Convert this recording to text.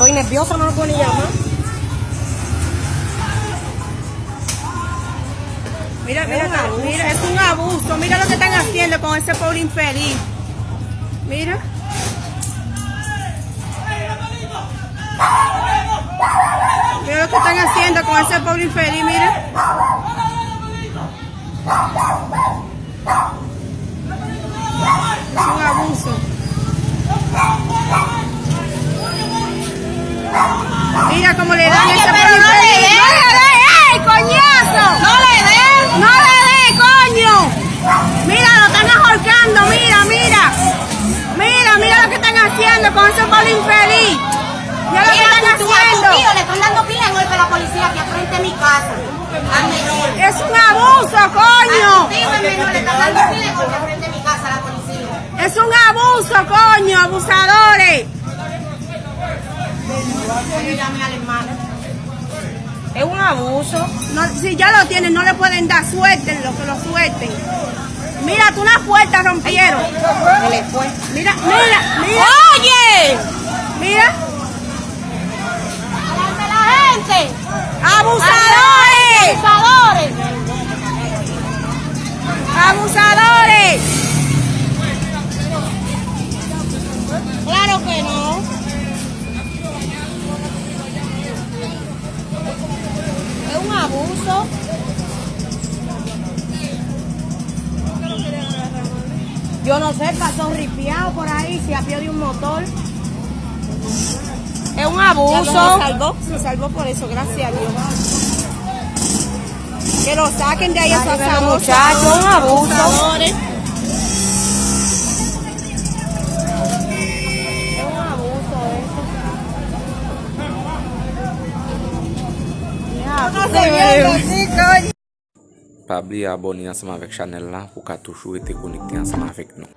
Estoy nerviosa, no lo puedo ni llamar. Mira, mira, es un abuso. Mira lo que están haciendo con ese pobre infeliz. Mira. Mira lo que están haciendo con ese pobre infeliz, mira. Es un abuso. Mira cómo le dan ese pobre infeliz. ¡No le dé! ¡Ey, coñazo! ¡No le dé! ¡No le dé, coño! Mira, lo están ahorcando, mira, mira. Mira, mira lo que están haciendo con ese pobre infeliz. Mira lo que están haciendo. Le están dando pila de golpe a la policía aquí al frente de mi casa. Es un abuso, coño. Le están dando pila de golpe al frente de mi casa a la policía. Es un abuso, coño, abusadores. Yo llamé al hermano. Es un abuso. No, si ya lo tienen, no le pueden dar suerte, lo que lo suelten. Mira, tú una puerta rompieron. Se le fue. Mira, mira, mira. ¡Oye! Mira. ¡Adelante la gente! ¡Abusadores! ¡Abusadores! ¡Abusadores! Claro que no. Es un abuso. Yo no sé, pasó ripiado por ahí, se apió de un motor. Es un abuso. ¿Ya cómo salvó? Se salvó por eso, gracias a Dios. Que lo saquen de ahí a esos muchachos, un abuso. Abusadores. Es un abuso eso. Pa bli abone ansama vek chanel la pou ka toujou ete konekte ansama vek nou.